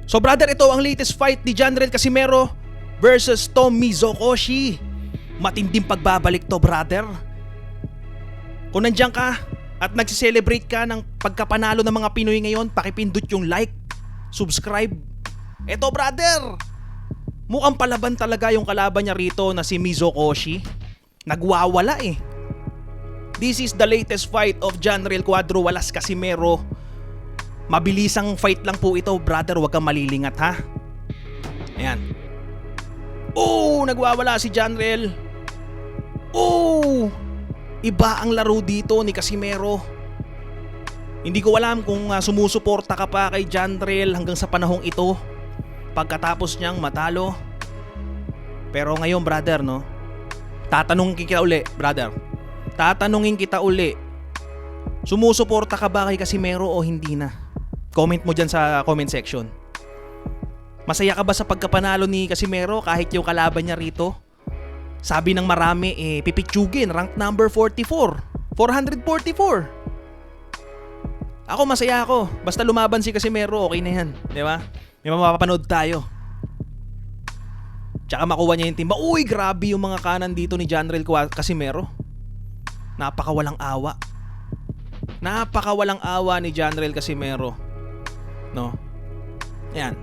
So brother, ito ang latest fight ni Janriel Casimero versus Tom Mizokoshi. Matinding pagbabalik to brother. Kung nandiyan ka at nagsiselebrate ka ng pagkapanalo ng mga Pinoy ngayon, pakipindot yung like, subscribe. Eto brother, mukhang palaban talaga yung kalaban niya rito na si Mizokoshi. Nagwawala eh. This is the latest fight of Janriel Cuadro Walas Casimero. Mabilisang fight lang po ito brother, huwag kang malilingat ha. Ayan. Oh, nagwawala si Janriel. Oh, iba ang laro dito ni Casimero. Hindi ko alam kung sumusuporta ka pa kay Janriel hanggang sa panahong ito pagkatapos niyang matalo. Pero ngayon brother, no, tatanungin kita uli brother. Tatanungin kita uli, sumusuporta ka ba kay Casimero o hindi na? Comment mo dyan sa comment section. Masaya ka ba sa pagkapanalo ni Casimero kahit yung kalaban niya rito? Sabi ng marami pipitsugin, rank number 44, 444. Ako masaya ako, basta lumaban si Casimero, okay na yan, di ba? May mapapanood tayo. Tsaka makuha niya yung timba. Uy, grabe yung mga kanan dito ni Janriel Casimero. Napakawalang awa. Napakawalang awa ni Janriel Casimero. No? Ayan.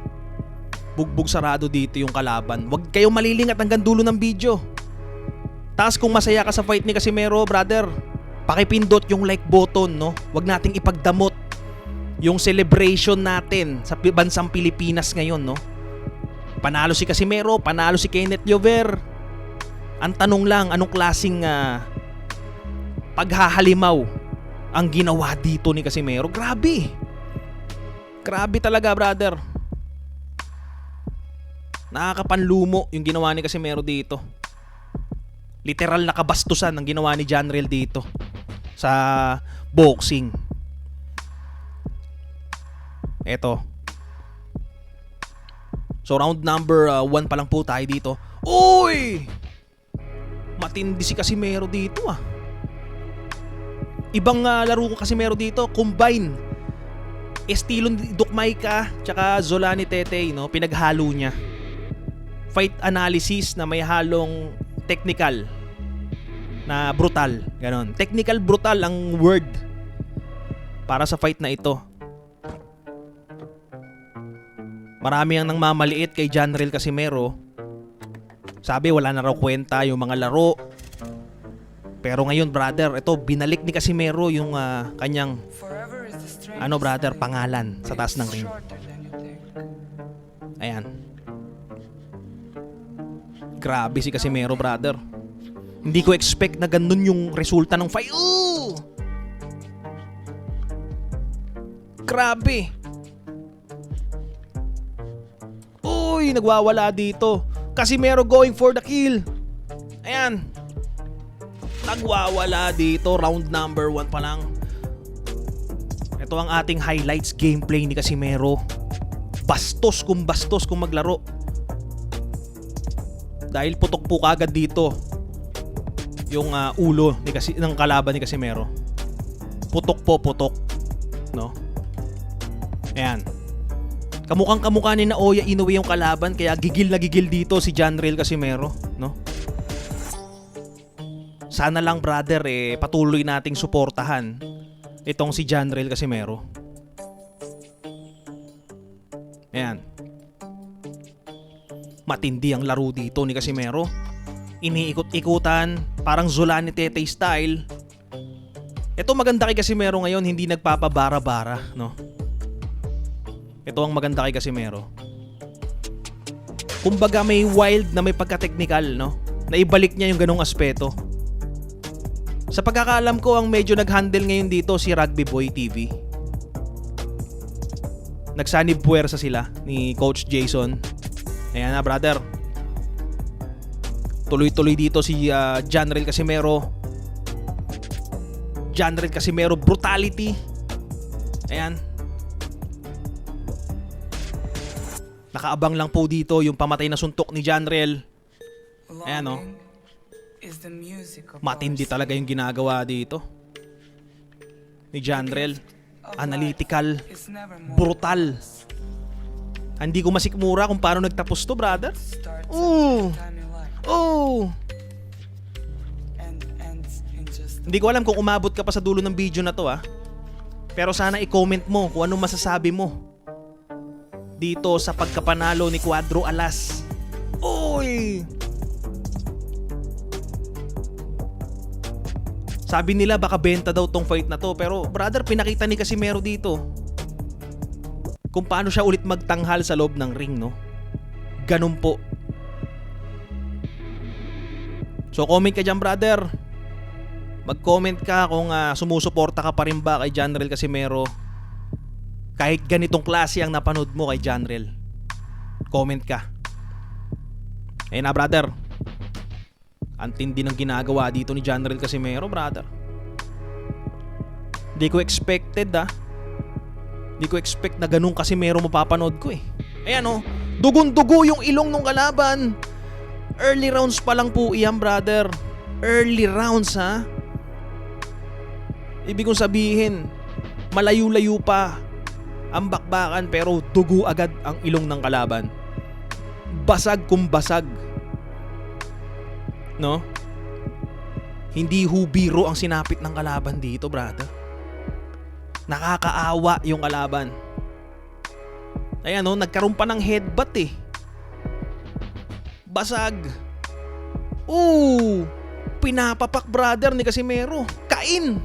Bugbog sarado dito yung kalaban. Huwag kayong malilingat hanggang dulo ng video. Tapos kung masaya ka sa fight ni Casimero, brother, pakipindot yung like button, no? Huwag nating ipagdamot yung celebration natin sa bansang Pilipinas ngayon, no? Panalo si Casimero, panalo si Kenneth Llover. Ang tanong lang, anong klaseng paghahalimaw ang ginawa dito ni Casimero? Grabe. Grabe talaga brother. Nakakapanlumo yung ginawa ni Casimero dito. Literal na kabastusan ang ginawa ni Janriel dito sa boxing. Eto. So round number 1 pa lang po tayo dito. Uy! Matindi si Casimero dito ah. Ibang laro ko Casimero dito, combine estilo ni Dukmayka tsaka Zolani Tetey, no? Pinaghalo niya. Fight analysis na may halong technical na brutal, ganon. Technical brutal ang word para sa fight na ito. Marami ang nangmamaliit kay Janriel Casimero. Sabi wala na raw kwenta yung mga laro. Pero ngayon brother, ito binalik ni Casimero yung kanyang brother, pangalan sa taas ng ring. Ayan. Grabe si Casimero brother. Hindi ko expect na ganun yung resulta ng fight. Ooh! Grabe. Uy, nagwawala dito. Casimero going for the kill. Ayan. Nagwawala dito. Round number 1 pa lang. Ito ang ating highlights gameplay ni Casimero. Bastos kung maglaro. Dahil putok po kagad dito yung ulo ng kalaban ni Casimero. Putok po, putok. No? Ayan. Kamukha ni Naoya Inoue yung kalaban, kaya gigil na gigil dito si Janriel Casimero, no? Sana lang brother patuloy nating suportahan itong si Janriel Casimero. Ayan. Matindi ang laro dito ni Casimero. Iniikot-ikutan, parang Zolani Tetey style. Ito maganda kay Casimero ngayon, hindi nagpapabara-bara, no? Ito ang maganda kay Casimero. Kumbaga may wild na may pagka-technical, no? Naibalik niya yung ganong aspeto. Sa pagkakaalam ko, ang medyo nag-handle ngayon dito si Rugby Boy TV. Nagsanib puwersa sila ni Coach Jason. Ayan na brother. Tuloy-tuloy dito si Janriel Casimero. Janriel Casimero brutality. Ayan. Nakaabang lang po dito yung pamatay na suntok ni Janriel. Ayan o. Matindi talaga yung ginagawa dito ni Janriel. Analytical, brutal. Hindi ko masikmura kung paano nagtapos to, brother. Ooh. Oh. Hindi ko alam kung umabot ka pa sa dulo ng video na to, pero sana i-comment mo kung anong masasabi mo dito sa pagkapanalo ni Cuadro Alas. Uy! Sabi nila baka benta daw tong fight na to, pero brother, pinakita ni Casimero dito kung paano siya ulit magtanghal sa loob ng ring, no? Ganun po. So comment ka dyan, brother. Mag-comment ka kung sumusuporta ka pa rin ba kay Janrel Casimero kahit ganitong klase ang napanood mo kay Janrel. Comment ka. Ayun na, brother. Ang tindi ng ginagawa dito ni Janrel Casimero, brother. Hindi ko expected, Hindi ko expect na ganun Casimero mapapanood ko, eh. Ayan, dugon-dugo yung ilong ng kalaban. Early rounds pa lang po iyan, brother. Early rounds, ha? Ibig kong sabihin, malayo-layo pa ang bakbakan pero dugo agad ang ilong ng kalaban. Basag kung basag. No? Hindi hubiro ang sinapit ng kalaban dito, brother. Nakakaawa yung kalaban. Ayan, nagkaroon pa ng headbutt, eh. Basag. Ooh! Pinapapak, brother, ni Casimero. Kain!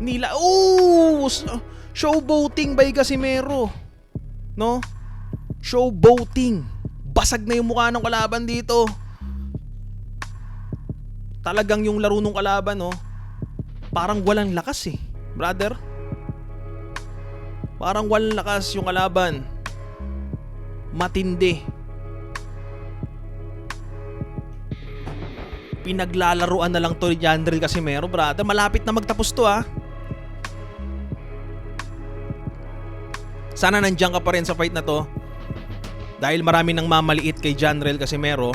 Nila. Ooh! Showboating by Casimero. No? Showboating. Basag na yung mukha ng kalaban dito. Talagang yung laro ng kalaban, parang walang lakas, eh. Brother. Parang walang lakas yung kalaban. Matindi. Pinaglalaruan na lang to ni Janrel Casimero, brother. Malapit na magtapos to, Sana nandiyan ka pa rin sa fight na to. Dahil marami nang mamaliit kay Janrel Casimero.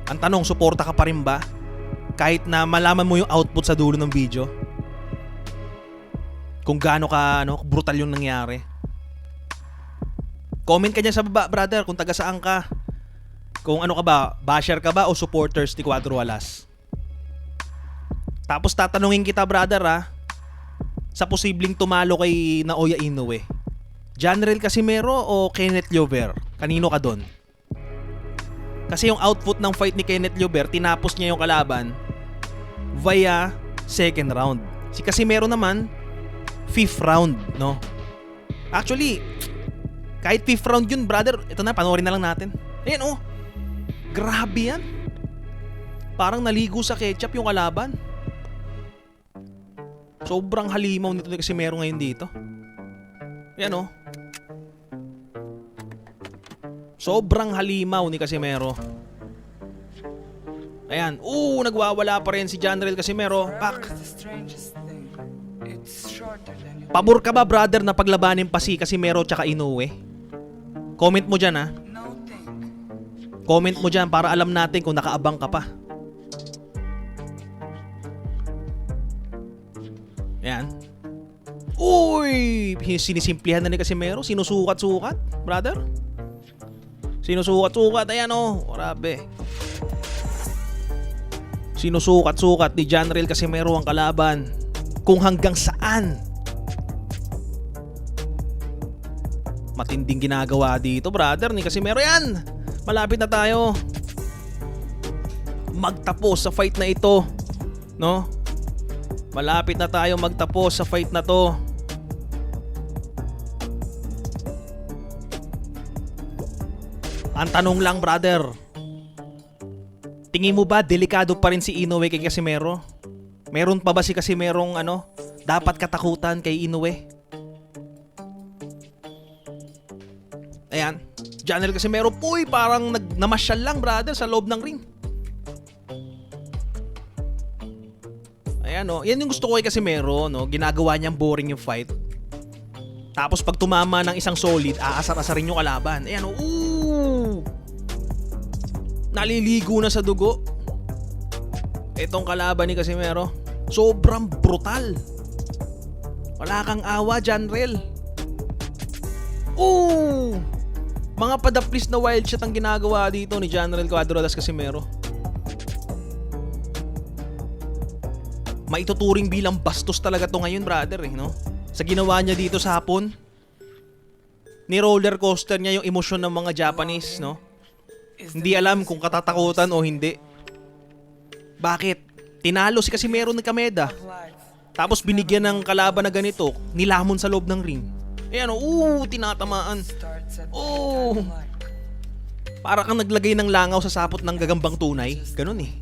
Ang tanong, suporta ka pa rin ba? Kahit na malaman mo yung output sa dulo ng video. Kung gaano ka brutal yung nangyari. Comment ka dyan sa baba, brother, kung taga saan ka. Kung ano ka ba, basher ka ba o supporters ni Cuadro Alas. Tapos tatanungin kita, brother, sa posibleng tumalo kay Naoya Inoue. Janrel Casimero o Kenneth Llover? Kanino ka doon? Kasi yung output ng fight ni Kenneth Llover, tinapos niya yung kalaban via second round. Si Casimero naman, 5th round, no? Actually, kahit 5th round yun, brother, ito na, panoorin na lang natin. Ayan, grabe yan. Parang naligo sa ketchup yung kalaban. Sobrang halimaw nito ni Casimero ngayon dito. Ayan, sobrang halimaw ni Casimero. Ayan. Nagwawala pa rin si Janrel Casimero. Pak. Pabor ka ba, brother, na paglabanin pa si Casimero tsaka Inoue? Comment mo dyan, Comment mo dyan para alam natin kung nakaabang ka pa. Ayan. Uy! Sinisimplihan na ni Casimero. Sinusukat-sukat, brother. Sinusukat-sukat. Ayan, grabe. Sinusukat-sukat ni Janrel Casimero ang kalaban. Kung hanggang saan. Matinding ginagawa dito, brother, ni Casimero. Yan! Malapit na tayo magtapos sa fight na ito, no? Malapit na tayo magtapos sa fight na to. Ang tanong lang, brother, tingin mo ba delikado pa rin si Inoue kay Casimero? Meron pa ba si Casimerong dapat katakutan kay Inoue? Ayan, Janrel Casimero, parang namasyal lang, brother, sa loob ng ring. Ayan, yan yung gusto ko kay Casimero, ginagawa niyang boring yung fight. Tapos pag tumama ng isang solid, aasar-asarin yung kalaban. Ayan, naliligo na sa dugo. Itong kalaban ni Casimero, sobrang brutal. Wala kang awa, Janrel. Oh! Mga padaplis na wild shot ang ginagawa dito ni General Cuadro Alas Casimero. Maituturing bilang bastos talaga to ngayon, brother, no? Sa ginawa niya dito sa hapon, ni roller coaster niya yung emosyon ng mga Japanese, no? Hindi alam kung katatakutan o hindi. Bakit? Tinalo si Casimero ng Kameda. Tapos binigyan ng kalaban na ganito, nilamon sa loob ng ring. Ayan, tinatamaan. Para kang naglagay ng langaw sa sapot ng gagambang tunay. Ganun eh.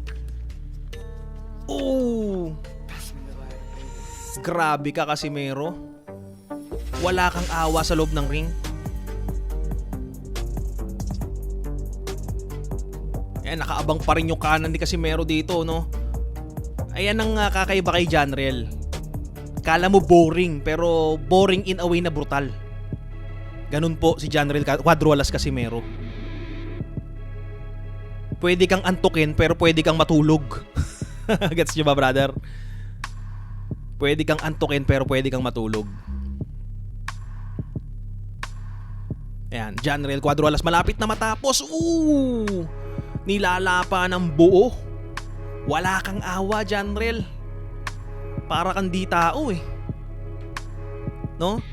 Grabe ka, Casimero. Wala kang awa sa loob ng ring. Ayan, nakaabang pa rin yung kanan ni Casimero dito, no? Ayan ang kakaiba kay Janriel. Kala mo boring, pero boring in a way na brutal. Ganun po si Janriel Cuadro Alas Casimero. Pwede kang antukin, pero pwede kang matulog. Gets nyo ba, brother? Pwede kang antukin, pero pwede kang matulog. Ayan, Janriel Cuadro Alas malapit na matapos. Nilalapa ng buo. Wala kang awa, Janriel. Para kang di tao eh. No?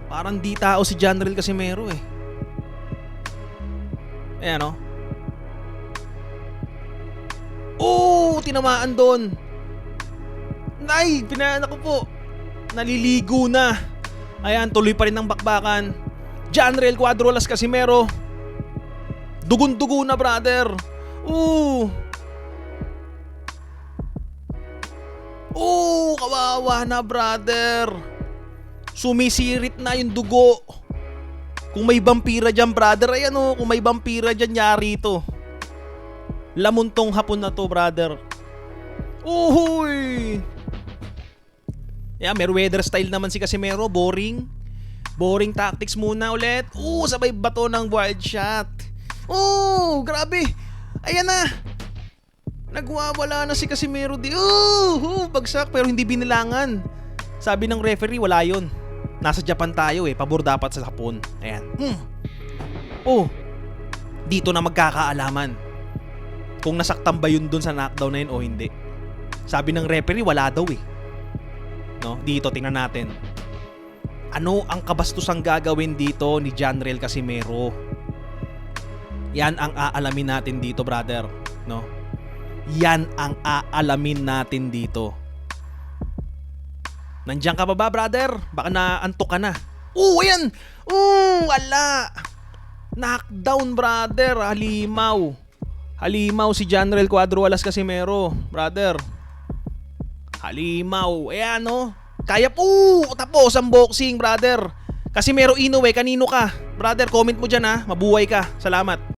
Parang di tao si Janriel Casimero eh. Ayan, no? Tinamaan doon. Nay, pinaanak ko po. Naliligo na. Ayan, tuloy pa rin ang bakbakan. Janriel Cuadro Alas Casimero. Dugun-dugo na, brother. Kawawa na, brother. Sumisirit na yung dugo. Kung may vampira dyan, brother, ayan o, kung may vampira dyan, yari ito. Lamuntong hapon na to, brother. Yeah, Merweather style naman si Casimero. Boring tactics muna ulit. Sabay bato ng wild shot. Grabe. Ayan na. Nagwawala na si Casimero di. Bagsak pero hindi binilangan. Sabi ng referee, wala yon. Nasa Japan tayo eh. Pabor dapat sa Hapon. Ayan. Dito na magkakaalaman kung nasaktan ba yun dun sa knockdown na yun o hindi. Sabi ng referee, wala daw eh. No? Dito, tingnan natin. Ano ang kabastusang gagawin dito ni Janriel Casimero? Yan ang aalamin natin dito, brother. No? Yan ang aalamin natin dito. Nandiyan ka ba, brother? Baka naantok ka na. Ayan! Wala! Knockdown, brother. Halimaw si Janriel Cuadro Alas Casimero, brother. Halimaw. Ayan, no? Kaya po. Tapos ang boxing, brother. Casimero Inoue, kanino ka? Brother, comment mo dyan ha. Mabuhay ka. Salamat.